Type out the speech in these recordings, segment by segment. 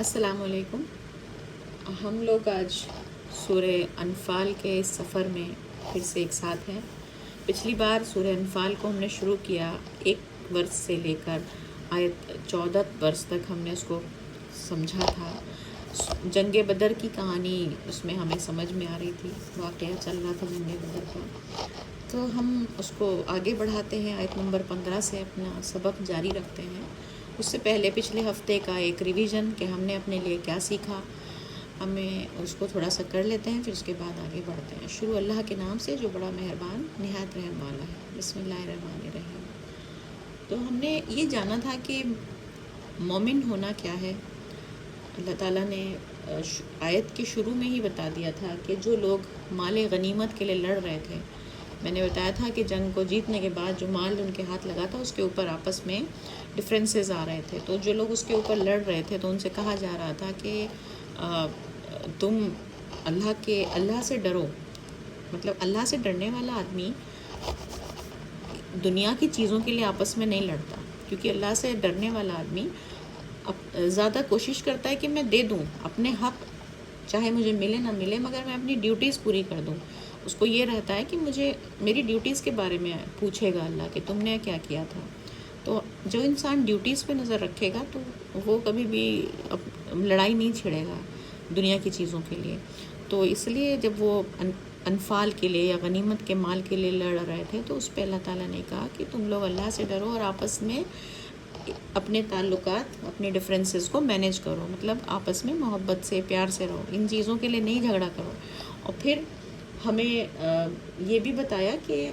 السلام علیکم۔ ہم لوگ آج سورہ انفال کے اس سفر میں پھر سے ایک ساتھ ہیں۔ پچھلی بار سورہ انفال کو ہم نے شروع کیا 1 ورس سے لے کر آیت 14 ورس تک ہم نے اس کو سمجھا تھا۔ جنگ بدر کی کہانی اس میں ہمیں سمجھ میں آ رہی تھی، واقعہ چل رہا تھا جنگ بدر کا، تو ہم اس کو آگے بڑھاتے ہیں۔ آیت نمبر 15 سے اپنا سبق جاری رکھتے ہیں۔ اس سے پہلے پچھلے ہفتے کا ایک ریویژن کہ ہم نے اپنے لیے کیا سیکھا، ہمیں اس کو تھوڑا سا کر لیتے ہیں، پھر اس کے بعد آگے بڑھتے ہیں۔ شروع اللہ کے نام سے جو بڑا مہربان نہایت رحم والا ہے۔ بسم اللہ الرحمن الرحیم۔ تو ہم نے یہ جانا تھا کہ مومن ہونا کیا ہے۔ اللہ تعالیٰ نے آیت کے شروع میں ہی بتا دیا تھا کہ جو لوگ مال غنیمت کے لیے لڑ رہے تھے، میں نے بتایا تھا کہ جنگ کو جیتنے کے بعد جو مال ان کے ہاتھ لگا تھا اس کے اوپر آپس میں ڈفرینسز آ رہے تھے، تو جو لوگ اس کے اوپر لڑ رہے تھے تو ان سے کہا جا رہا تھا کہ تم اللہ سے ڈرو۔ مطلب اللہ سے ڈرنے والا آدمی دنیا کی چیزوں کے لیے آپس میں نہیں لڑتا، کیونکہ اللہ سے ڈرنے والا آدمی زیادہ کوشش کرتا ہے کہ میں دے دوں اپنے حق، چاہے مجھے ملے نہ ملے، مگر میں اپنی ڈیوٹیز پوری کر دوں۔ اس کو یہ رہتا ہے کہ مجھے میری ڈیوٹیز کے بارے میں پوچھے گا اللہ کہ تم نے کیا کیا تھا۔ تو جو انسان ڈیوٹیز پہ نظر رکھے گا تو وہ کبھی بھی لڑائی نہیں چھڑے گا دنیا کی چیزوں کے لیے۔ تو اس لیے جب وہ انفال کے لیے یا غنیمت کے مال کے لیے لڑ رہے تھے تو اس پہ اللہ تعالیٰ نے کہا کہ تم لوگ اللہ سے ڈرو اور آپس میں اپنے تعلقات، اپنے ڈفرینسز کو مینیج کرو، مطلب آپس میں محبت سے پیار سے رہو، ان چیزوں کے لیے نہیں جھگڑا کرو۔ اور پھر ہمیں یہ بھی بتایا کہ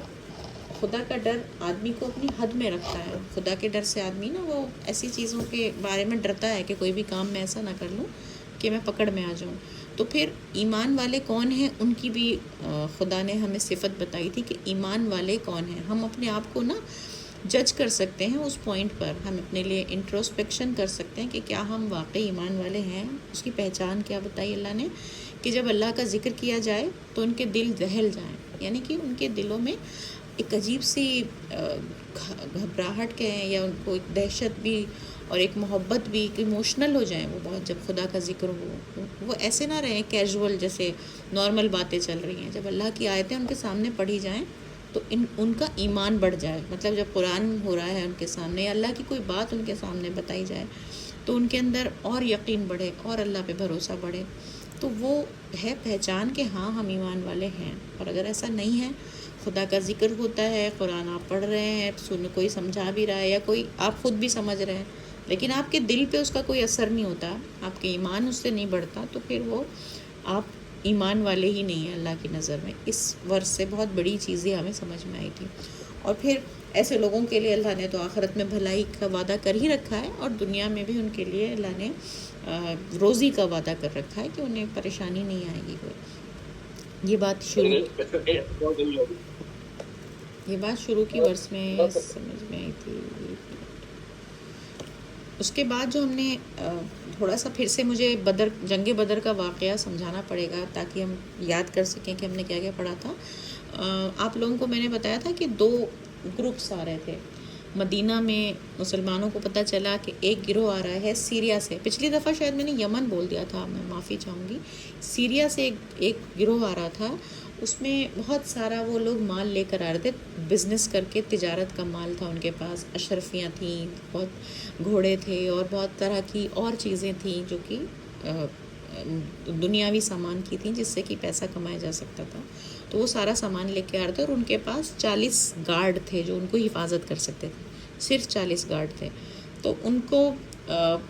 خدا کا ڈر آدمی کو اپنی حد میں رکھتا ہے۔ خدا کے ڈر سے آدمی وہ ایسی چیزوں کے بارے میں ڈرتا ہے کہ کوئی بھی کام میں ایسا نہ کر لوں کہ میں پکڑ میں آ جاؤں۔ تو پھر ایمان والے کون ہیں، ان کی بھی خدا نے ہمیں صفت بتائی تھی کہ ایمان والے کون ہیں۔ ہم اپنے آپ کو جج کر سکتے ہیں اس پوائنٹ پر، ہم اپنے لیے انٹروسپیکشن کر سکتے ہیں کہ کیا ہم واقعی ایمان والے ہیں۔ اس کی پہچان کیا بتائی اللہ نے کہ جب اللہ کا ذکر کیا جائے تو ان کے دل دہل جائیں، یعنی کہ ان کے دلوں میں ایک عجیب سی گھبراہٹ کہیں یا ان کو ایک دہشت بھی اور ایک محبت بھی، کہ ایموشنل ہو جائیں وہ بہت جب خدا کا ذکر ہو۔ وہ ایسے نہ رہیں کیجول جیسے نارمل باتیں چل رہی ہیں، جب اللہ کی آیتیں ان کے سامنے پڑھی جائیں تو ان کا ایمان بڑھ جائے۔ مطلب جب قرآن ہو رہا ہے ان کے سامنے یا اللہ کی کوئی بات ان کے سامنے بتائی جائے تو ان کے اندر اور یقین بڑھے اور اللہ پہ بھروسہ بڑھے۔ تو وہ ہے پہچان کہ ہاں ہم ایمان والے ہیں۔ اور اگر ایسا نہیں ہے، خدا کا ذکر ہوتا ہے، قرآن آپ پڑھ رہے ہیں، کوئی سمجھا بھی رہا ہے یا کوئی آپ خود بھی سمجھ رہے ہیں، لیکن آپ کے دل پہ اس کا کوئی اثر نہیں ہوتا، آپ کے ایمان اس سے نہیں بڑھتا، تو پھر وہ آپ ایمان والے ہی نہیں ہیں اللہ کی نظر میں۔ اس ورس سے بہت بڑی چیزیں ہمیں سمجھ میں آئی تھی۔ اور پھر ایسے لوگوں کے لیے اللہ نے تو آخرت میں بھلائی کا وعدہ کر ہی رکھا ہے، اور دنیا میں بھی ان کے لیے اللہ نے روزی کا وعدہ کر رکھا ہے کہ انہیں پریشانی نہیں آئے گی کوئی۔ یہ بات شروع کی ورس میں سمجھ میں آئی تھی۔ اس کے بعد جو ہم نے تھوڑا سا پھر سے مجھے جنگ بدر کا واقعہ سمجھانا پڑے گا تاکہ ہم یاد کر سکیں کہ ہم نے کیا کیا پڑھا تھا۔ آپ لوگوں کو میں نے بتایا تھا کہ 2 گروپس آ رہے تھے مدینہ میں۔ مسلمانوں کو پتہ چلا کہ ایک گروہ آ رہا ہے سیریا سے، پچھلی دفعہ شاید میں نے یمن بول دیا تھا، میں معافی چاہوں گی۔ سیریا سے ایک گروہ آ رہا تھا، اس میں بہت سارا وہ لوگ مال لے کر آ رہے تھے، بزنس کر کے تجارت کا مال تھا ان کے پاس، اشرفیاں تھیں، بہت گھوڑے تھے اور بہت طرح کی اور چیزیں تھیں جو کہ دنیاوی سامان کی تھیں جس سے کہ پیسہ کمایا جا سکتا تھا۔ تو وہ سارا سامان لے کے آ رہے تھے اور ان کے پاس 40 گارڈ تھے جو ان کو حفاظت کر سکتے تھے، صرف 40 گارڈ تھے۔ تو ان کو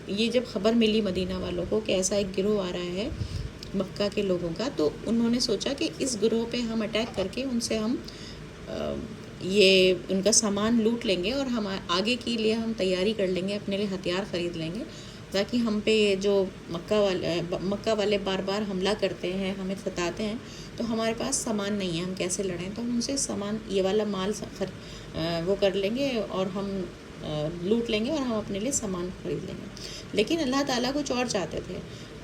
یہ جب خبر ملی مدینہ والوں کو کہ ایسا ایک گروہ آ رہا ہے مکہ کے لوگوں کا، تو انہوں نے سوچا کہ اس گروہ پہ ہم اٹیک کر کے ان سے ہم یہ ان کا سامان لوٹ لیں گے اور ہم آگے کے لیے ہم تیاری کر لیں گے، اپنے لیے ہتھیار خرید لیں گے، تاکہ ہم پہ یہ جو مکہ والے بار بار حملہ کرتے ہیں، ہمیں ستاتے ہیں، تو ہمارے پاس سامان نہیں ہے، ہم کیسے لڑیں؟ تو ہم ان سے سامان یہ والا مال وہ کر لیں گے اور ہم لوٹ لیں گے اور ہم اپنے لیے سامان خرید لیں گے۔ لیکن اللہ تعالیٰ کچھ اور چاہتے تھے۔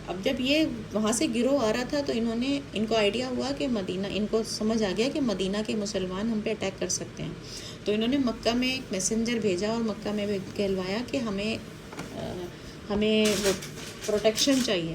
اب جب یہ وہاں سے گروہ آ رہا تھا تو ان کو آئیڈیا ہوا کہ مدینہ، ان کو سمجھ آ گیا کہ مدینہ کے مسلمان ہم پہ اٹیک کر سکتے ہیں، تو انہوں نے مکہ میں ایک میسنجر بھیجا اور مکہ میں کہلوایا کہ ہمیں وہ پروٹیکشن چاہیے،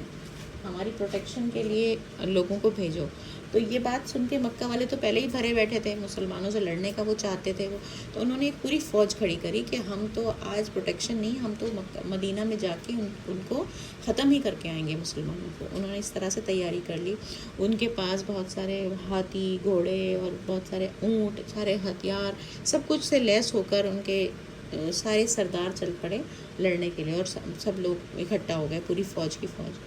ہماری پروٹیکشن کے لیے لوگوں کو بھیجو. تو یہ بات سن کے مکہ والے تو پہلے ہی بھرے بیٹھے تھے، مسلمانوں سے لڑنے کا وہ چاہتے تھے. وہ تو انہوں نے ایک پوری فوج کھڑی کری کہ ہم تو آج پروٹیکشن نہیں، ہم تو مدینہ میں جا کے ان کو ختم ہی کر کے آئیں گے مسلمانوں کو. انہوں نے اس طرح سے تیاری کر لی. ان کے پاس بہت سارے ہاتھی، گھوڑے اور بہت سارے اونٹ، سارے ہتھیار سب کچھ سے لیس ہو کر ان کے سارے سردار چل پڑے لڑنے کے لیے، اور سب لوگ اکٹھا ہو گئے، پوری فوج کی فوج.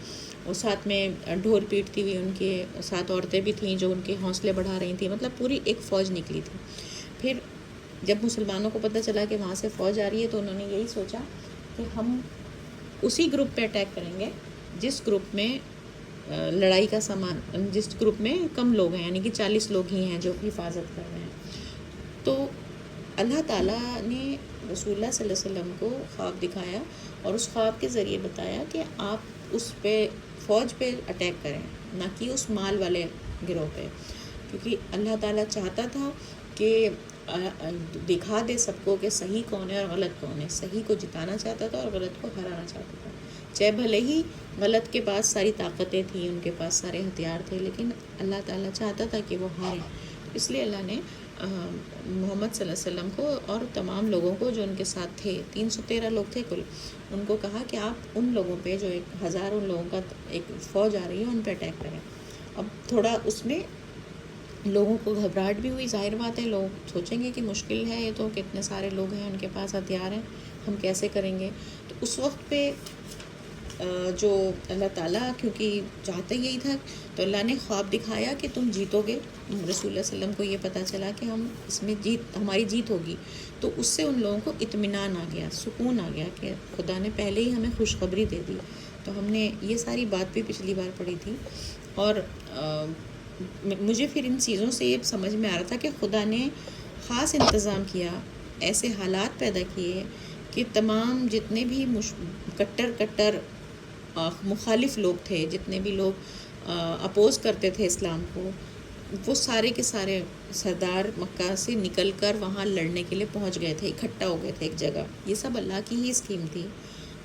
اور ساتھ میں ڈھول پیٹتی ہوئی ان کے ساتھ عورتیں بھی تھیں جو ان کے حوصلے بڑھا رہی تھیں. مطلب پوری ایک فوج نکلی تھی. پھر جب مسلمانوں کو پتہ چلا کہ وہاں سے فوج آ رہی ہے تو انہوں نے یہی سوچا کہ ہم اسی گروپ پہ اٹیک کریں گے جس گروپ میں لڑائی کا سامان، جس گروپ میں کم لوگ ہیں، یعنی کہ 40 لوگ ہی ہیں جو حفاظت کر رہے ہیں. تو اللہ تعالیٰ نے رسول اللہ صلی اللہ علیہ وسلم کو خواب دکھایا اور اس خواب کے ذریعے بتایا کہ آپ اس پہ فوج پہ اٹیک کریں، نہ کہ اس مال والے گروہ پہ، کیونکہ اللہ تعالیٰ چاہتا تھا کہ دکھا دے سب کو کہ صحیح کون ہے اور غلط کون ہے. صحیح کو جتانا چاہتا تھا اور غلط کو ہرانا چاہتا تھا. چاہے بھلے ہی غلط کے پاس ساری طاقتیں تھیں، ان کے پاس سارے ہتھیار تھے، لیکن اللہ تعالیٰ چاہتا تھا کہ وہ ہاریں. اس لیے اللہ نے محمد صلی اللہ علیہ وسلم کو اور تمام لوگوں کو جو ان کے ساتھ تھے، 313 لوگ تھے کل، ان کو کہا کہ آپ ان لوگوں پہ جو 1000 لوگوں کا ایک فوج آ رہی ہے ان پہ اٹیک کریں. اب تھوڑا اس میں لوگوں کو گھبراہٹ بھی ہوئی، ظاہر بات ہے، لوگ سوچیں گے کہ مشکل ہے، یہ تو کتنے سارے لوگ ہیں، ان کے پاس ہتھیار ہیں، ہم کیسے کریں گے. تو اس وقت پہ جو اللہ تعالیٰ کیونکہ چاہتا یہی تھا، تو اللہ نے خواب دکھایا کہ تم جیتو گے. رسول اللہ صلی اللہ علیہ وسلم کو یہ پتہ چلا کہ ہم اس میں ہماری جیت ہوگی. تو اس سے ان لوگوں کو اطمینان آ گیا، سکون آ گیا کہ خدا نے پہلے ہی ہمیں خوشخبری دے دی. تو ہم نے یہ ساری بات بھی پچھلی بار پڑھی تھی. اور مجھے پھر ان چیزوں سے یہ سمجھ میں آ رہا تھا کہ خدا نے خاص انتظام کیا، ایسے حالات پیدا کیے کہ تمام جتنے بھی کٹر مخالف لوگ تھے، جتنے بھی لوگ اپوز کرتے تھے اسلام کو، وہ سارے کے سارے سردار مکہ سے نکل کر وہاں لڑنے کے لیے پہنچ گئے تھے، اکٹھا ہو گئے تھے ایک جگہ. یہ سب اللہ کی ہی اسکیم تھی.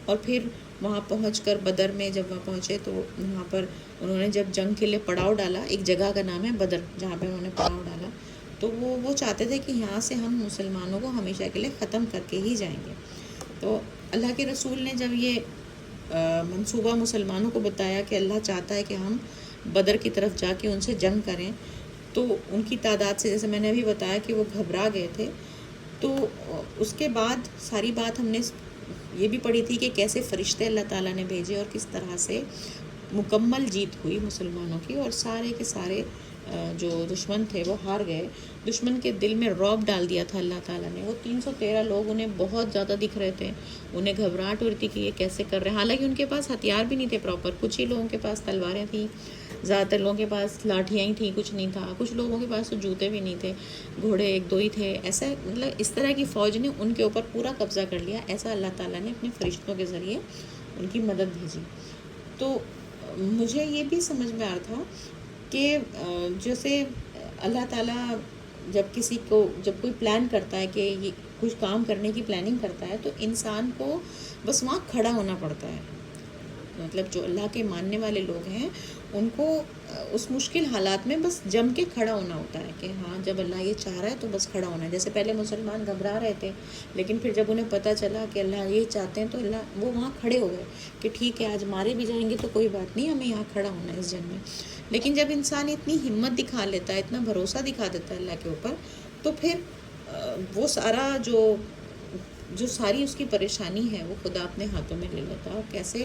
اور پھر وہاں پہنچ کر بدر میں جب وہاں پہنچے تو وہاں پر انہوں نے جب جنگ کے لیے پڑاؤ ڈالا، ایک جگہ کا نام ہے بدر جہاں پہ انہوں نے پڑاؤ ڈالا، تو وہ چاہتے تھے کہ یہاں سے ہم مسلمانوں کو ہمیشہ کے لیے ختم کر کے ہی جائیں گے. تو اللہ کے رسول نے جب یہ منصوبہ مسلمانوں کو بتایا کہ اللہ چاہتا ہے کہ ہم بدر کی طرف جا کے ان سے جنگ کریں، تو ان کی تعداد سے، جیسے میں نے ابھی بتایا کہ وہ گھبرا گئے تھے. تو اس کے بعد ساری بات ہم نے یہ بھی پڑھی تھی کہ کیسے فرشتے اللہ تعالیٰ نے بھیجے اور کس طرح سے مکمل جیت ہوئی مسلمانوں کی، اور سارے کے سارے جو دشمن تھے وہ ہار گئے. دشمن کے دل میں رعب ڈال دیا تھا اللہ تعالیٰ نے. وہ 313 لوگ انہیں بہت زیادہ دکھ رہے تھے، انہیں گھبراہٹ ہو رہی تھی کہ یہ کیسے کر رہے ہیں. حالانکہ ان کے پاس ہتھیار بھی نہیں تھے پراپر، کچھ ہی لوگوں کے پاس تلواریں تھیں، زیادہ تر لوگوں کے پاس لاٹھیاں ہی تھیں، کچھ نہیں تھا. کچھ لوگوں کے پاس تو جوتے بھی نہیں تھے، گھوڑے 1-2 ہی تھے. ایسا مطلب اس طرح کی فوج نے ان کے اوپر پورا قبضہ کر لیا. ایسا اللہ تعالیٰ نے اپنے فرشتوں کے ذریعے ان کی مدد بھیجی. تو مجھے یہ بھی سمجھ میں آ رہا تھا کہ جیسے اللہ تعالیٰ جب کوئی پلان کرتا ہے کہ یہ کچھ کام کرنے کی پلاننگ کرتا ہے، تو انسان کو بس وہاں کھڑا ہونا پڑتا ہے. مطلب جو اللہ کے ماننے والے لوگ ہیں ان کو اس مشکل حالات میں بس جم کے کھڑا ہونا ہوتا ہے کہ ہاں جب اللہ یہ چاہ رہا ہے تو بس کھڑا ہونا ہے. جیسے پہلے مسلمان گھبرا رہے تھے، لیکن پھر جب انہیں پتہ چلا کہ اللہ یہ چاہتے ہیں تو وہ وہاں کھڑے ہو گئے کہ ٹھیک ہے، آج مارے بھی جائیں گے تو کوئی بات نہیں، ہمیں یہاں کھڑا ہونا ہے اس جنگ میں. لیکن جب انسان اتنی ہمت دکھا لیتا ہے، اتنا بھروسہ دکھا دیتا ہے اللہ کے اوپر، تو پھر وہ سارا جو ساری اس کی پریشانی ہے وہ خدا اپنے ہاتھوں میں لے لیتا ہے، اور کیسے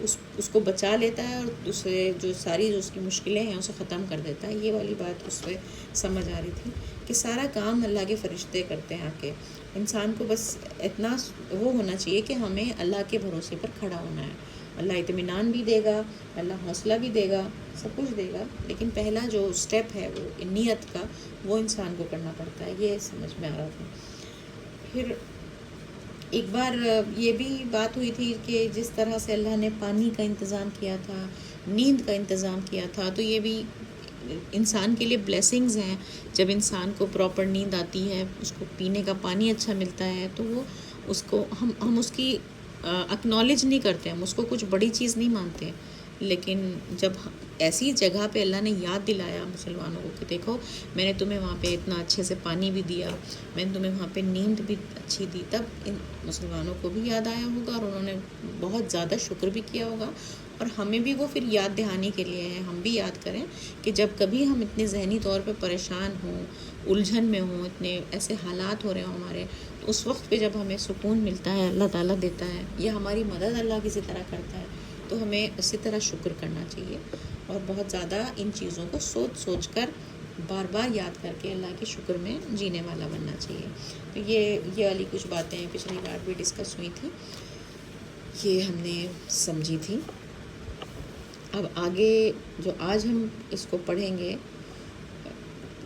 اس کو بچا لیتا ہے اور دوسرے جو اس کی مشکلیں ہیں اسے ختم کر دیتا ہے. یہ والی بات اس پہ سمجھ آ رہی تھی کہ سارا کام اللہ کے فرشتے کرتے ہیں. آ کے انسان کو بس اتنا وہ ہونا چاہیے کہ ہمیں اللہ کے بھروسے پر کھڑا ہونا ہے. اللہ اطمینان بھی دے گا، اللہ حوصلہ بھی دے گا، سب کچھ دے گا، لیکن پہلا جو سٹیپ ہے وہ نیت کا، وہ انسان کو کرنا پڑتا ہے. یہ سمجھ میں آ رہا تھا. پھر ایک بار یہ بھی بات ہوئی تھی کہ جس طرح سے اللہ نے پانی کا انتظام کیا تھا، نیند کا انتظام کیا تھا، تو یہ بھی انسان کے لیے بلیسنگز ہیں. جب انسان کو پراپر نیند آتی ہے، اس کو پینے کا پانی اچھا ملتا ہے، تو وہ اس کو ہم اس کی اکنالج نہیں کرتے، ہم اس کو کچھ بڑی چیز نہیں مانتے، لیکن جب ایسی جگہ پہ اللہ نے یاد دلایا مسلمانوں کو کہ دیکھو میں نے تمہیں وہاں پہ اتنا اچھے سے پانی بھی دیا، میں نے تمہیں وہاں پہ نیند بھی اچھی دی، تب ان مسلمانوں کو بھی یاد آیا ہوگا اور انہوں نے بہت زیادہ شکر بھی کیا ہوگا، اور ہمیں بھی وہ پھر یاد دہانی کے لیے ہے، ہم بھی یاد کریں کہ جب کبھی ہم اتنے ذہنی طور پہ پریشان ہوں، الجھن میں ہوں، اتنے ایسے حالات ہو رہے ہوں ہمارے، تو اس وقت پہ جب ہمیں سکون ملتا ہے، اللہ تعالیٰ دیتا ہے یا ہماری مدد اللہ کسی طرح کرتا ہے، تو ہمیں اسی طرح شکر کرنا چاہیے، اور بہت زیادہ ان چیزوں کو سوچ سوچ کر بار بار یاد کر کے اللہ کے شکر میں جینے والا بننا چاہیے۔ تو یہ والی کچھ باتیں پچھلی رات بھی ڈسکس ہوئی تھیں، یہ ہم نے سمجھی تھی۔ اب آگے جو آج ہم اس کو پڑھیں گے،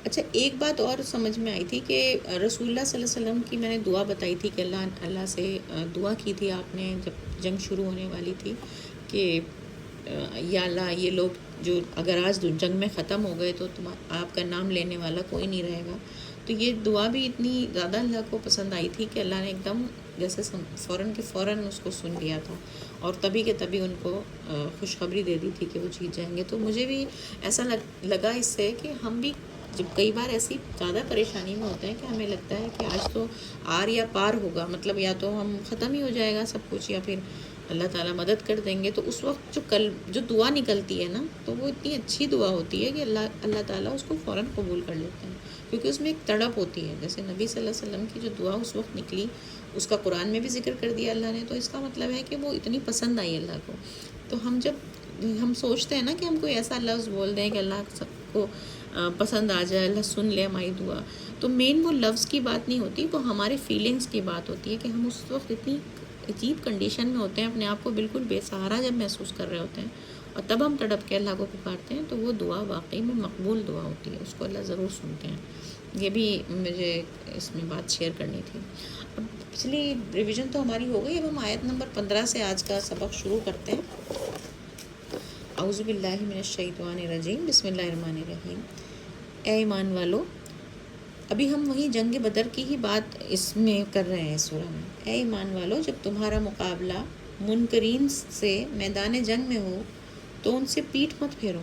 اچھا ایک بات اور سمجھ میں آئی تھی کہ رسول اللہ صلی اللہ علیہ وسلم کی میں نے دعا بتائی تھی کہ اللہ سے دعا کی تھی آپ نے جب جنگ شروع ہونے والی تھی کہ یا اللہ یہ لوگ جو اگر آج جنگ میں ختم ہو گئے تو آپ کا نام لینے والا کوئی نہیں رہے گا، تو یہ دعا بھی اتنی زیادہ اللہ کو پسند آئی تھی کہ اللہ نے ایک دم جیسے فوراً کے فوراً اس کو سن لیا تھا، اور تبھی کے تبھی ان کو خوشخبری دے دی تھی کہ وہ جیت جائیں گے۔ تو مجھے بھی ایسا لگا اس سے کہ ہم بھی جب کئی بار ایسی زیادہ پریشانی میں ہوتے ہیں کہ ہمیں لگتا ہے کہ آج تو آر یا پار ہوگا، مطلب یا تو ہم ختم ہی ہو جائے گا سب کچھ، یا پھر اللہ تعالیٰ مدد کر دیں گے، تو اس وقت جو دعا نکلتی ہے نا، تو وہ اتنی اچھی دعا ہوتی ہے کہ اللہ تعالیٰ اس کو فوراً قبول کر لیتے ہیں، کیونکہ اس میں ایک تڑپ ہوتی ہے۔ جیسے نبی صلی اللہ علیہ وسلم کی جو دعا اس وقت نکلی، اس کا قرآن میں بھی ذکر کر دیا اللہ نے، تو اس کا مطلب ہے کہ وہ اتنی پسند آئی اللہ کو۔ تو ہم سوچتے ہیں نا کہ ہم کوئی ایسا لفظ بول دیں کہ اللہ سب کو پسند آ جائے، اللہ سن لے ہماری دعا، تو مین وہ لفظ کی بات نہیں ہوتی، وہ ہمارے فیلنگز کی بات ہوتی ہے کہ ہم اس وقت اتنی عجیب کنڈیشن میں ہوتے ہیں، اپنے آپ کو بالکل بے سہارا جب محسوس کر رہے ہوتے ہیں، اور تب ہم تڑپ کے اللہ کو پکارتے ہیں، تو وہ دعا واقعی میں مقبول دعا ہوتی ہے، اس کو اللہ ضرور سنتے ہیں۔ یہ بھی مجھے اس میں بات شیئر کرنی تھی۔ اب پچھلی ریویژن تو ہماری ہو گئی، اب ہم آیت نمبر 15 سے آج کا سبق شروع کرتے ہیں۔ اعوذ باللہ من الشیطان الرجیم، بسم اللہ الرحمن الرحیم۔ اے ایمان والو، ابھی ہم وہی جنگ بدر کی ہی بات اس میں کر رہے ہیں سورہ میں۔ اے ایمان والو، جب تمہارا مقابلہ منکرین سے میدان جنگ میں ہو تو ان سے پیٹھ مت پھیرو،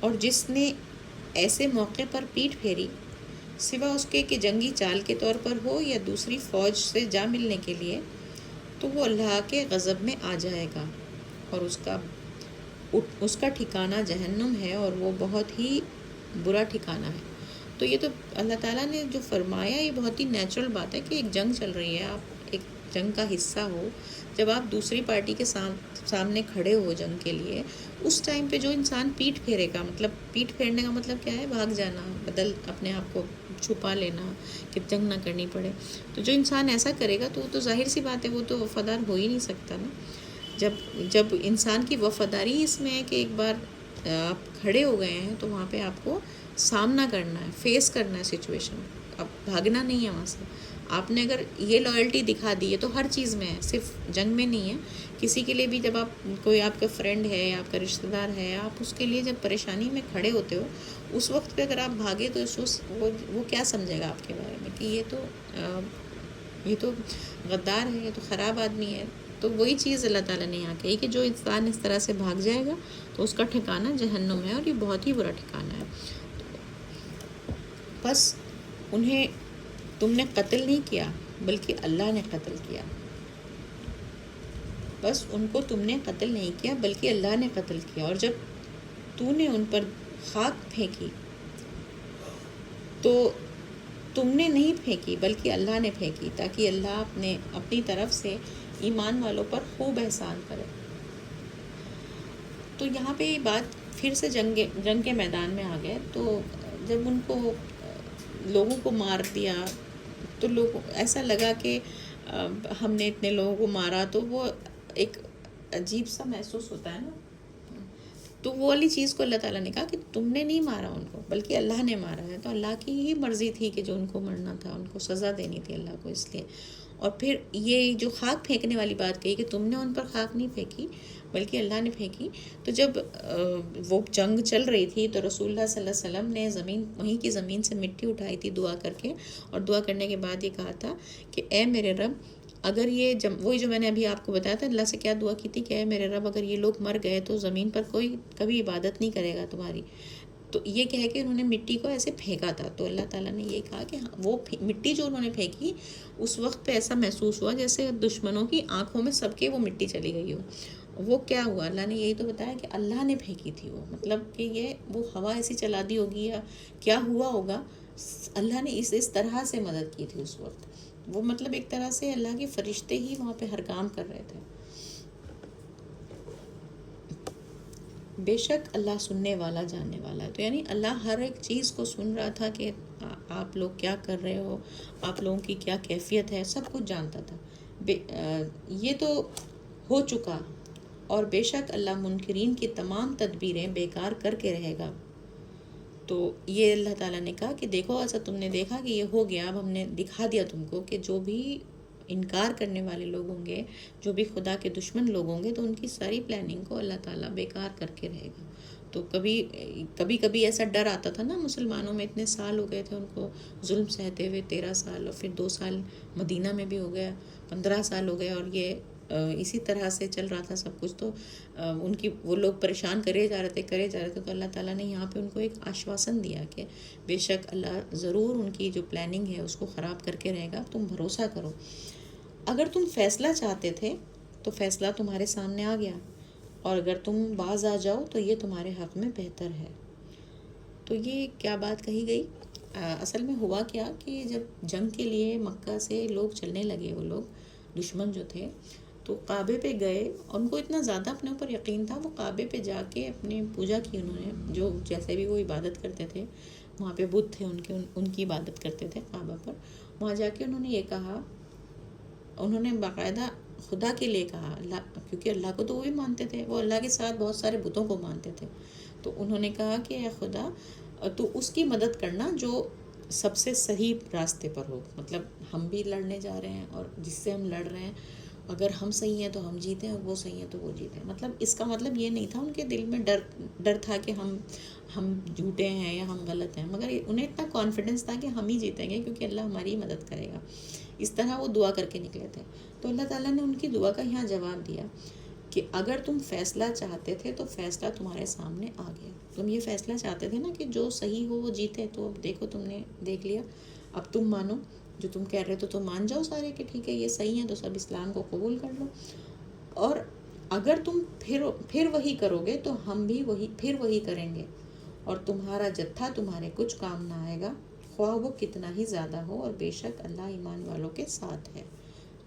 اور جس نے ایسے موقع پر پیٹھ پھیری سوا اس کے کہ جنگی چال کے طور پر ہو یا دوسری فوج سے جا ملنے کے لیے، تو وہ اللہ کے غضب میں آ جائے گا، اور اس کا ٹھکانہ جہنم ہے، اور وہ بہت ہی برا ٹھکانہ ہے۔ تو یہ تو اللہ تعالیٰ نے جو فرمایا، یہ بہت ہی نیچرل بات ہے کہ ایک جنگ چل رہی ہے، آپ ایک جنگ کا حصہ ہو، جب آپ دوسری پارٹی کے سامنے کھڑے ہو جنگ کے لیے، اس ٹائم پہ جو انسان پیٹھ پھیرے گا، مطلب پیٹھ پھیرنے کا مطلب کیا ہے؟ بھاگ جانا، اپنے آپ کو چھپا لینا کہ جنگ نہ کرنی پڑے۔ تو جو انسان ایسا کرے گا تو وہ تو ظاہر سی بات ہے، وہ تو وفادار ہو ہی نہیں سکتا نا۔ جب انسان کی وفاداری اس میں ہے کہ ایک بار آپ کھڑے ہو گئے ہیں تو وہاں پہ آپ کو سامنا کرنا ہے، فیس کرنا ہے سچویشن، اب بھاگنا نہیں ہے وہاں سے۔ آپ نے اگر یہ لائلٹی دکھا دی ہے تو ہر چیز میں ہے، صرف جنگ میں نہیں ہے، کسی کے لیے بھی جب کوئی آپ کا فرینڈ ہے، آپ کا رشتہ دار ہے، آپ اس کے لیے جب پریشانی میں کھڑے ہوتے ہو، اس وقت پہ اگر آپ بھاگے تو وہ کیا سمجھے گا آپ کے بارے میں کہ یہ تو غدار ہے، یہ تو خراب آدمی ہے۔ تو وہی چیز اللہ تعالیٰ نے یہاں کہی کہ جو انسان اس طرح سے بھاگ جائے گا تو اس کا ٹھکانہ جہنم ہے، اور یہ بہت ہی برا ٹھکانہ ہے۔ بس انہیں تم نے قتل نہیں کیا بلکہ اللہ نے قتل کیا، بس ان کو تم نے قتل نہیں کیا بلکہ اللہ نے قتل کیا، اور جب تو نے ان پر خاک پھینکی تو تم نے نہیں پھینکی بلکہ اللہ نے پھینکی، تاکہ اللہ اپنی طرف سے ایمان والوں پر خوب احسان کرے۔ تو یہاں پہ یہ بات پھر سے جنگ کے میدان میں آ گئے، تو جب ان کو لوگوں کو مار دیا تو ایسا لگا کہ ہم نے اتنے لوگوں کو مارا، تو وہ ایک عجیب سا محسوس ہوتا ہے نا۔ تو وہ والی چیز کو اللہ تعالیٰ نے کہا کہ تم نے نہیں مارا ان کو بلکہ اللہ نے مارا ہے، تو اللہ کی ہی مرضی تھی کہ جو ان کو مرنا تھا، ان کو سزا دینی تھی اللہ کو، اس لیے۔ اور پھر یہ جو خاک پھینکنے والی بات کہی کہ تم نے ان پر خاک نہیں پھینکی بلکہ اللہ نے پھینکی، تو جب وہ جنگ چل رہی تھی تو رسول اللہ صلی اللہ علیہ وسلم نے وہیں کی زمین سے مٹی اٹھائی تھی دعا کر کے، اور دعا کرنے کے بعد یہ کہا تھا کہ اے میرے رب، اگر یہ وہی جو میں نے ابھی آپ کو بتایا تھا اللہ سے کیا دعا کی تھی کہ اے میرے رب اگر یہ لوگ مر گئے تو زمین پر کوئی کبھی عبادت نہیں کرے گا تمہاری. تو یہ کہہ کے انہوں نے مٹی کو ایسے پھینکا تھا. تو اللہ تعالیٰ نے یہ کہا کہ وہ مٹی جو انہوں نے پھینکی اس وقت پہ ایسا محسوس ہوا جیسے دشمنوں کی آنکھوں میں سب کے وہ مٹی چلی گئی ہو. وہ کیا ہوا اللہ نے یہی تو بتایا کہ اللہ نے پھینکی تھی وہ، مطلب کہ یہ وہ ہوا ایسی چلا دی ہوگی یا کیا ہوا ہوگا، اللہ نے اس طرح سے مدد کی تھی اس وقت. وہ مطلب ایک طرح سے اللہ کے فرشتے ہی وہاں پہ ہر کام کر رہے تھے. بے شک اللہ سننے والا جاننے والا ہے. تو یعنی اللہ ہر ایک چیز کو سن رہا تھا کہ آپ لوگ کیا کر رہے ہو، آپ لوگوں کی کیا کیفیت ہے، سب کچھ جانتا تھا. یہ تو ہو چکا، اور بے شک اللہ منکرین کی تمام تدبیریں بیکار کر کے رہے گا. تو یہ اللہ تعالیٰ نے کہا کہ دیکھو ایسا تم نے دیکھا کہ یہ ہو گیا، اب ہم نے دکھا دیا تم کو کہ جو بھی انکار کرنے والے لوگ ہوں گے، جو بھی خدا کے دشمن لوگ ہوں گے، تو ان کی ساری پلاننگ کو اللہ تعالیٰ بیکار کر کے رہے گا. تو کبھی ایسا ڈر آتا تھا نا مسلمانوں میں، اتنے سال ہو گئے تھے ان کو ظلم سہتے ہوئے، 13 سال، اور پھر 2 سال مدینہ میں بھی ہو گیا، 15 سال ہو گئے، اور یہ اسی طرح سے چل رہا تھا سب کچھ. تو ان کی وہ لوگ پریشان کرے جا رہے تھے. تو اللہ تعالیٰ نے یہاں پہ ان کو ایک آشواسن دیا کہ بے شک اللہ ضرور ان کی جو پلاننگ ہے اس کو خراب کر کے رہے گا، تم بھروسہ کرو. اگر تم فیصلہ چاہتے تھے تو فیصلہ تمہارے سامنے آ گیا، اور اگر تم باز آ جاؤ تو یہ تمہارے حق میں بہتر ہے. تو یہ کیا بات کہی گئی؟ اصل میں ہوا کیا کہ جب جنگ کے لیے مکہ سے لوگ چلنے لگے، وہ لوگ دشمن جو تھے، تو کعبے پہ گئے، اور ان کو اتنا زیادہ اپنے اوپر یقین تھا، وہ کعبے پہ جا کے اپنی پوجا کی. انہوں نے جو جیسے بھی وہ عبادت کرتے تھے، وہاں پہ بت تھے ان کی عبادت کرتے تھے کعبہ پر. وہاں جا کے انہوں نے یہ کہا، انہوں نے باقاعدہ خدا کے لیے کہا، اللہ، کیونکہ اللہ کو تو وہ بھی مانتے تھے، وہ اللہ کے ساتھ بہت سارے بتوں کو مانتے تھے. تو انہوں نے کہا کہ اے خدا تو اس کی مدد کرنا جو سب سے صحیح راستے پر ہو. مطلب ہم بھی لڑنے جا رہے ہیں، اور جس سے ہم لڑ رہے ہیں اگر ہم صحیح ہیں تو ہم جیتیں، اور وہ صحیح ہیں تو وہ جیتیں. مطلب اس کا مطلب یہ نہیں تھا ان کے دل میں ڈر تھا کہ ہم جھوٹے ہیں یا ہم غلط ہیں، مگر انہیں اتنا کانفیڈنس تھا کہ ہم ہی جیتیں گے کیونکہ اللہ ہماری ہی مدد کرے گا. اس طرح وہ دعا کر کے نکلے تھے. تو اللہ تعالیٰ نے ان کی دعا کا یہاں جواب دیا کہ اگر تم فیصلہ چاہتے تھے تو فیصلہ تمہارے سامنے آ گیا. تم یہ فیصلہ چاہتے تھے نا کہ جو صحیح ہو وہ جیتے، تو اب دیکھو تم نے دیکھ لیا. اب تم مانو، جو تم کہہ رہے تو تم مان جاؤ سارے کہ ٹھیک ہے یہ صحیح ہے، تو سب اسلام کو قبول کر لو. اور اگر تم پھر وہی کرو گے تو ہم بھی وہی کریں گے، اور تمہارا جتھا تمہارے کچھ کام نہ آئے گا، خواہ وہ کتنا ہی زیادہ ہو، اور بے شک اللہ ایمان والوں کے ساتھ ہے.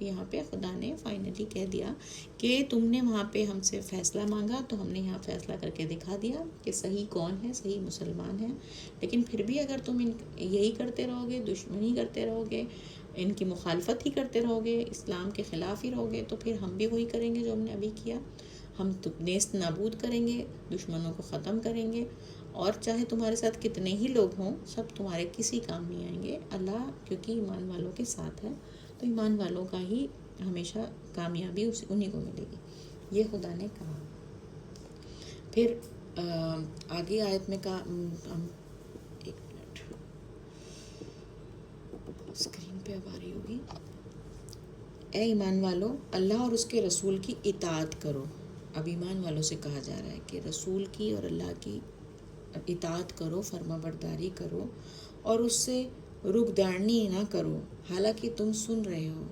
یہاں پہ خدا نے فائنلی کہہ دیا کہ تم نے وہاں پہ ہم سے فیصلہ مانگا تو ہم نے یہاں فیصلہ کر کے دکھا دیا کہ صحیح کون ہے، صحیح مسلمان ہیں. لیکن پھر بھی اگر تم یہی کرتے رہو گے، دشمنی کرتے رہو گے، ان کی مخالفت ہی کرتے رہو گے، اسلام کے خلاف ہی رہو گے، تو پھر ہم بھی وہی کریں گے جو ہم نے ابھی کیا. ہم نیست نابود کریں گے، دشمنوں کو ختم کریں گے، اور چاہے تمہارے ساتھ کتنے ہی لوگ ہوں، سب تمہارے کسی کام نہیں آئیں گے. اللہ کیونکہ ایمان والوں کے ساتھ ہے، تو ایمان والوں کا ہی ہمیشہ کامیابی انہی کو ملے گی. یہ خدا نے کہا. پھر آگے آیت میں کہا، ایک منٹ اسکرین پہ اب آ رہی ہوگی، اے ایمان والو اللہ اور اس کے رسول کی اطاعت کرو. اب ایمان والوں سے کہا جا رہا ہے کہ رسول کی اور اللہ کی اطاعت کرو، فرما برداری کرو، اور اس سے رخدانی نہ کرو حالانکہ تم سن رہے ہو.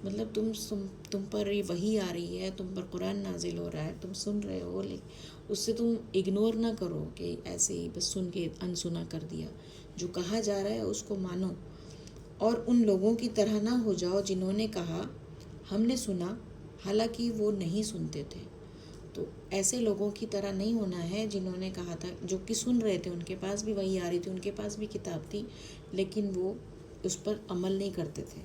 مطلب تم پر یہ وحی آ رہی ہے، تم پر قرآن نازل ہو رہا ہے، تم سن رہے ہو، لیکن اس سے تم اگنور نہ کرو کہ ایسے ہی بس سن کے انسنا کر دیا. جو کہا جا رہا ہے اس کو مانو، اور ان لوگوں کی طرح نہ ہو جاؤ جنہوں نے کہا ہم نے سنا حالانکہ وہ نہیں سنتے تھے. تو ایسے لوگوں کی طرح نہیں ہونا ہے جنہوں نے کہا تھا، جو کہ سن رہے تھے، ان کے پاس بھی وحی آ رہی تھی، ان کے پاس بھی کتاب تھی، لیکن وہ اس پر عمل نہیں کرتے تھے،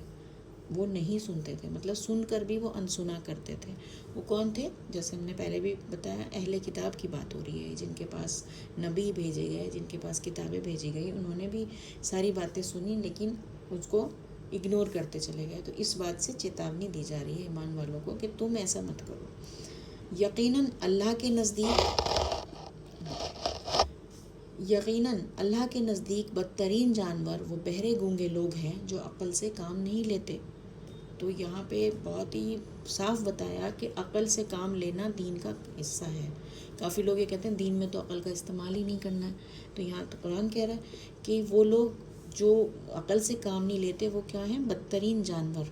وہ نہیں سنتے تھے. مطلب سن کر بھی وہ انسنا کرتے تھے. وہ کون تھے؟ جیسے ہم نے پہلے بھی بتایا، اہل کتاب کی بات ہو رہی ہے، جن کے پاس نبی بھیجے گئے، جن کے پاس کتابیں بھیجی گئی. انہوں نے بھی ساری باتیں سنی لیکن اس کو اگنور کرتے چلے گئے. تو اس بات سے چیتاونی دی جا رہی ہے ایمان والوں کو کہ تم ایسا مت کرو. یقیناً اللہ کے نزدیک بدترین جانور وہ بہرے گونگے لوگ ہیں جو عقل سے کام نہیں لیتے. تو یہاں پہ بہت ہی صاف بتایا کہ عقل سے کام لینا دین کا حصہ ہے. کافی لوگ یہ کہتے ہیں دین میں تو عقل کا استعمال ہی نہیں کرنا ہے. تو یہاں تو قرآن کہہ رہا ہے کہ وہ لوگ جو عقل سے کام نہیں لیتے وہ کیا ہیں؟ بدترین جانور.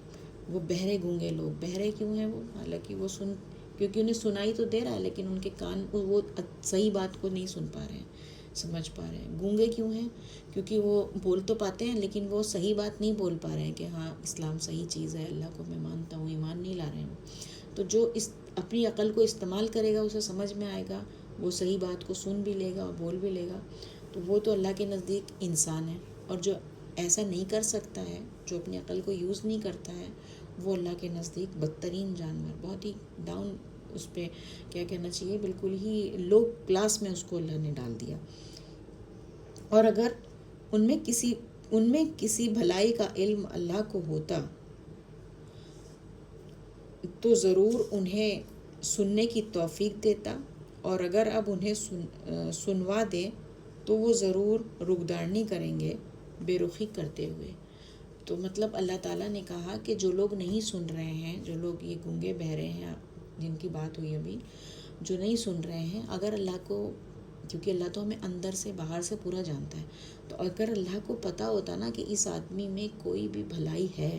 وہ بہرے گونگے لوگ. بہرے کیوں ہیں وہ؟ حالانکہ وہ کیونکہ انہیں سنائی تو دے رہا ہے لیکن ان کے کان وہ صحیح بات کو نہیں سن پا رہے ہیں، سمجھ پا رہے ہیں. گونگے کیوں ہیں؟ کیونکہ وہ بول تو پاتے ہیں لیکن وہ صحیح بات نہیں بول پا رہے ہیں کہ ہاں اسلام صحیح چیز ہے، اللہ کو میں مانتا ہوں، ایمان نہیں لا رہے ہیں. تو جو اپنی عقل کو استعمال کرے گا اسے سمجھ میں آئے گا، وہ صحیح بات کو سن بھی لے گا اور بول بھی لے گا. تو وہ تو اللہ کے نزدیک انسان ہے. اور جو ایسا نہیں کر سکتا ہے، جو اپنی عقل کو یوز نہیں کرتا ہے، وہ اللہ کے نزدیک بدترین جانور، بہت ہی ڈاؤن، اس پہ کیا کہنا چاہیے، بالکل ہی لو کلاس میں اس کو اللہ نے ڈال دیا. اور اگر ان میں کسی بھلائی کا علم اللہ کو ہوتا تو ضرور انہیں سننے کی توفیق دیتا، اور اگر اب انہیں سنوا دے تو وہ ضرور رخدارنی کریں گے بے رخی کرتے ہوئے. تو مطلب اللہ تعالیٰ نے کہا کہ جو لوگ نہیں سن رہے ہیں، جو لوگ یہ گونگے بہرے ہیں جن کی بات ہوئی ابھی، جو نہیں سن رہے ہیں، اگر اللہ کو، کیونکہ اللہ تو ہمیں اندر سے باہر سے پورا جانتا ہے، تو اگر اللہ کو پتہ ہوتا نا کہ اس آدمی میں کوئی بھی بھلائی ہے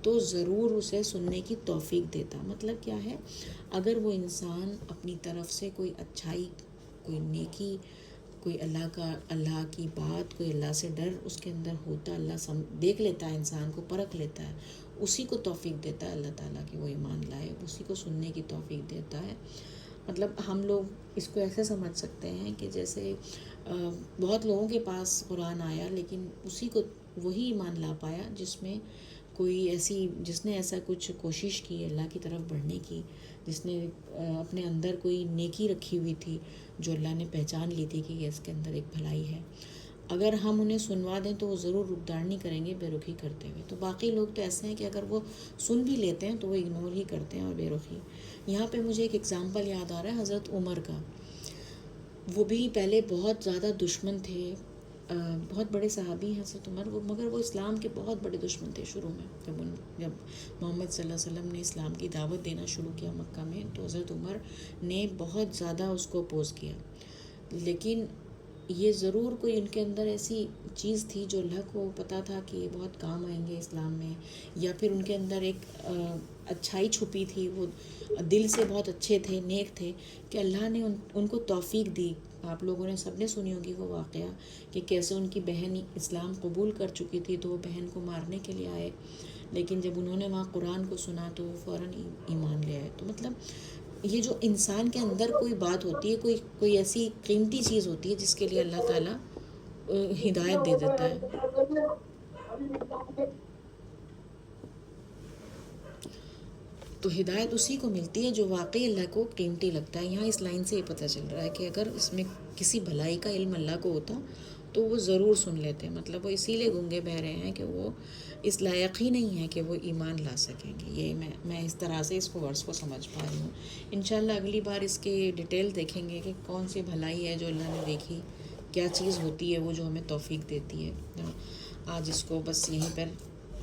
تو ضرور اسے سننے کی توفیق دیتا. مطلب کیا ہے؟ اگر وہ انسان اپنی طرف سے کوئی اچھائی، کوئی نیکی، کوئی اللہ کی بات، کوئی اللہ سے ڈر اس کے اندر ہوتا، اللہ دیکھ لیتا ہے، انسان کو پرکھ لیتا ہے، اسی کو توفیق دیتا ہے اللہ تعالیٰ کہ وہ ایمان لائے، اسی کو سننے کی توفیق دیتا ہے. مطلب ہم لوگ اس کو ایسے سمجھ سکتے ہیں کہ جیسے بہت لوگوں کے پاس قرآن آیا لیکن اسی کو وہی ایمان لا پایا جس نے ایسا کچھ کوشش کی اللہ کی طرف بڑھنے کی، جس نے اپنے اندر کوئی نیکی رکھی ہوئی تھی جو اللہ نے پہچان لی تھی کہ یہ اس کے اندر ایک بھلائی ہے. اگر ہم انہیں سنوا دیں تو وہ ضرور رخدارنی کریں گے بے رخی کرتے ہوئے. تو باقی لوگ تو ایسے ہیں کہ اگر وہ سن بھی لیتے ہیں تو وہ اگنور ہی کرتے ہیں اور بے رخی. یہاں پہ مجھے ایک ایگزامپل یاد آ رہا ہے حضرت عمر کا. وہ بھی پہلے بہت زیادہ دشمن تھے، بہت بڑے صحابی ہیں حضرت عمر، مگر وہ اسلام کے بہت بڑے دشمن تھے شروع میں. جب محمد صلی اللہ علیہ وسلم نے اسلام کی دعوت دینا شروع کیا مکہ میں تو حضرت عمر نے بہت زیادہ اس کو اپوز کیا. لیکن یہ ضرور کوئی ان کے اندر ایسی چیز تھی جو اللہ کو پتہ تھا کہ یہ بہت کام آئیں گے اسلام میں، یا پھر ان کے اندر ایک اچھائی چھپی تھی، وہ دل سے بہت اچھے تھے، نیک تھے، کہ اللہ نے ان کو توفیق دی. آپ لوگوں نے سب نے سنی ہوگی وہ واقعہ کہ کیسے ان کی بہن اسلام قبول کر چکی تھی تو وہ بہن کو مارنے کے لیے آئے، لیکن جب انہوں نے وہاں قرآن کو سنا تو وہ فوراً ایمان لے آئے. تو مطلب یہ جو انسان کے اندر کوئی بات ہوتی ہے، کوئی ایسی قیمتی چیز ہوتی ہے جس کے لیے اللہ تعالیٰ ہدایت دے دیتا ہے. تو ہدایت اسی کو ملتی ہے جو واقعی اللہ کو قیمتی لگتا ہے. یہاں اس لائن سے یہ پتہ چل رہا ہے کہ اگر اس میں کسی بھلائی کا علم اللہ کو ہوتا تو وہ ضرور سن لیتے. مطلب وہ اسی لیے گونگے بہ رہے ہیں کہ وہ اس لائق ہی نہیں ہے کہ وہ ایمان لا سکیں گے. یہ میں اس طرح سے اس کو ورس کو سمجھ پا رہی ہوں. انشاءاللہ اگلی بار اس کی ڈیٹیل دیکھیں گے کہ کون سی بھلائی ہے جو اللہ نے دیکھی، کیا چیز ہوتی ہے وہ جو ہمیں توفیق دیتی ہے. آج اس کو بس یہیں پر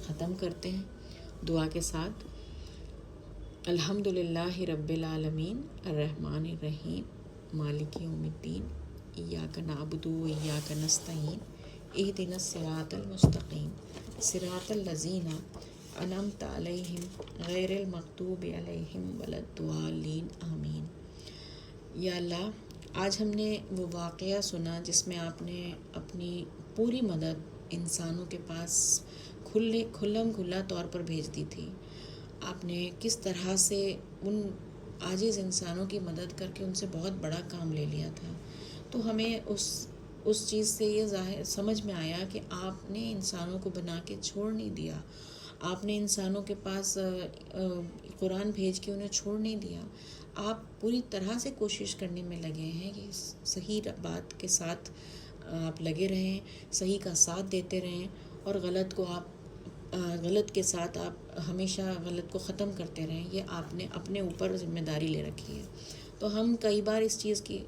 ختم کرتے ہیں دعا کے ساتھ. الحمد للہ رب العالمین الرحمن الرحیم مالک یوم الدین ایاک نعبد و ایاک نستعین اہدنا الصراط المستقیم صراط الذین انعمت علیہم غیر المغضوب علیہم ولا الضالین آمین. یا اللہ، آج ہم نے وہ واقعہ سنا جس میں آپ نے اپنی پوری مدد انسانوں کے پاس کھلم کھلا طور پر بھیج دی تھی. آپ نے کس طرح سے ان عاجز انسانوں کی مدد کر کے ان سے بہت بڑا کام لے لیا تھا. تو ہمیں اس چیز سے یہ سمجھ میں آیا کہ آپ نے انسانوں کو بنا کے چھوڑ نہیں دیا. آپ نے انسانوں کے پاس قرآن بھیج کے انہیں چھوڑ نہیں دیا. آپ پوری طرح سے کوشش کرنے میں لگے ہیں کہ صحیح بات کے ساتھ آپ لگے رہیں، صحیح کا ساتھ دیتے رہیں، اور غلط کے ساتھ آپ ہمیشہ غلط کو ختم کرتے رہیں. یہ آپ نے اپنے اوپر ذمہ داری لے رکھی ہے. تو ہم کئی بار اس چیز کی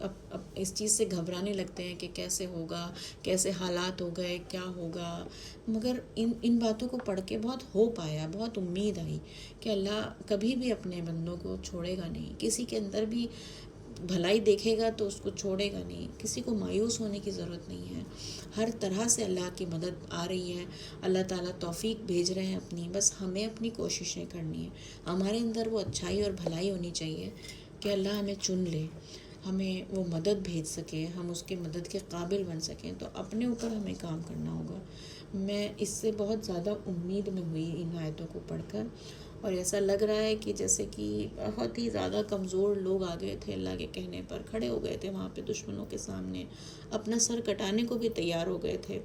اس چیز سے گھبرانے لگتے ہیں کہ کیسے ہوگا، کیسے حالات ہو گئے، کیا ہوگا. مگر ان باتوں کو پڑھ کے بہت ہوپ آیا، بہت امید آئی کہ اللہ کبھی بھی اپنے بندوں کو چھوڑے گا نہیں. کسی کے اندر بھی بھلائی دیکھے گا تو اس کو چھوڑے گا نہیں. کسی کو مایوس ہونے کی ضرورت نہیں ہے. ہر طرح سے اللہ کی مدد آ رہی ہے. اللہ تعالیٰ توفیق بھیج رہے ہیں اپنی، بس ہمیں اپنی کوششیں کرنی ہیں. ہمارے اندر وہ اچھائی اور بھلائی ہونی چاہیے کہ اللہ ہمیں چن لے، ہمیں وہ مدد بھیج سکے، ہم اس کے مدد کے قابل بن سکیں. تو اپنے اوپر ہمیں کام کرنا ہوگا. میں اس سے بہت زیادہ امید میں ہوئی ان آیتوں کو پڑھ کر، اور ایسا لگ رہا ہے کہ جیسے کہ بہت ہی زیادہ کمزور لوگ آ گئے تھے اللہ کے کہنے پر، کھڑے ہو گئے تھے وہاں پہ دشمنوں کے سامنے، اپنا سر کٹانے کو بھی تیار ہو گئے تھے.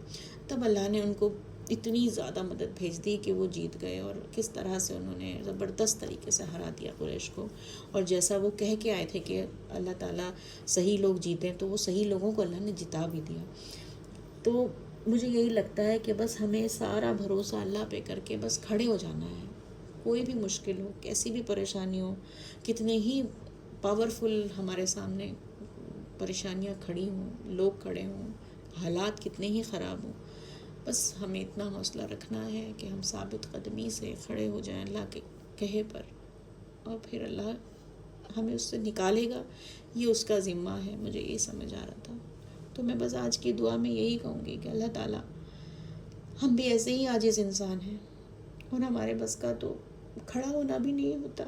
تب اللہ نے ان کو اتنی زیادہ مدد بھیج دی کہ وہ جیت گئے، اور کس طرح سے انہوں نے زبردست طریقے سے ہرا دیا قریش کو. اور جیسا وہ کہہ کے آئے تھے کہ اللہ تعالیٰ صحیح لوگ جیتیں، تو وہ صحیح لوگوں کو اللہ نے جتا بھی دیا. تو مجھے یہی لگتا ہے کہ بس ہمیں سارا بھروسہ اللہ پہ کر کے بس کھڑے ہو جانا ہے. کوئی بھی مشکل ہو، کیسی بھی پریشانی ہو، کتنے ہی پاورفل ہمارے سامنے پریشانیاں کھڑی ہوں، لوگ کھڑے ہوں، حالات کتنے ہی خراب ہوں، بس ہمیں اتنا حوصلہ رکھنا ہے کہ ہم ثابت قدمی سے کھڑے ہو جائیں اللہ کے کہے پر، اور پھر اللہ ہمیں اس سے نکالے گا. یہ اس کا ذمہ ہے. مجھے یہ سمجھ آ رہا تھا. تو میں بس آج کی دعا میں یہی کہوں گی کہ اللہ تعالیٰ، ہم بھی ایسے ہی عاجز انسان ہیں، اور ہمارے بس کا تو کھڑا ہونا بھی نہیں ہوتا.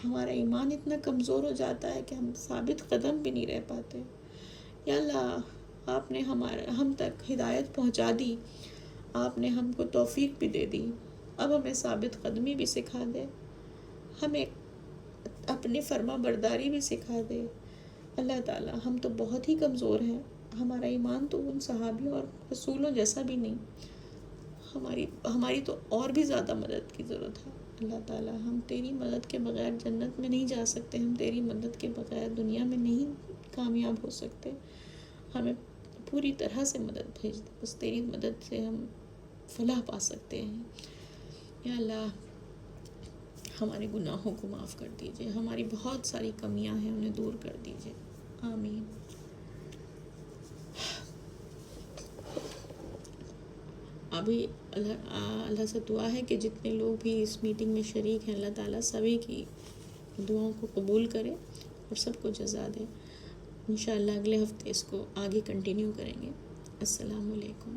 ہمارا ایمان اتنا کمزور ہو جاتا ہے کہ ہم ثابت قدم بھی نہیں رہ پاتے. یا اللہ، آپ نے ہم تک ہدایت پہنچا دی، آپ نے ہم کو توفیق بھی دے دی. اب ہمیں ثابت قدمی بھی سکھا دے، ہمیں اپنی فرما برداری بھی سکھا دے. اللہ تعالیٰ، ہم تو بہت ہی کمزور ہیں. ہمارا ایمان تو ان صحابیوں اور رسولوں جیسا بھی نہیں. ہماری تو اور بھی زیادہ مدد کی ضرورت ہے. اللہ تعالیٰ، ہم تیری مدد کے بغیر جنت میں نہیں جا سکتے، ہم تیری مدد کے بغیر دنیا میں نہیں کامیاب ہو سکتے. ہمیں پوری طرح سے مدد بھیج دے، بس تیری مدد سے ہم فلاح پا سکتے ہیں. یا اللہ، ہمارے گناہوں کو معاف کر دیجئے. ہماری بہت ساری کمیاں ہیں، انہیں دور کر دیجئے. آمین. ابھی اللہ سے دعا ہے کہ جتنے لوگ بھی اس میٹنگ میں شریک ہیں، اللہ تعالیٰ سبھی کی دعاؤں کو قبول کرے اور سب کو جزا دے. انشاءاللہ اگلے ہفتے اس کو آگے کنٹینیو کریں گے. السلام علیکم.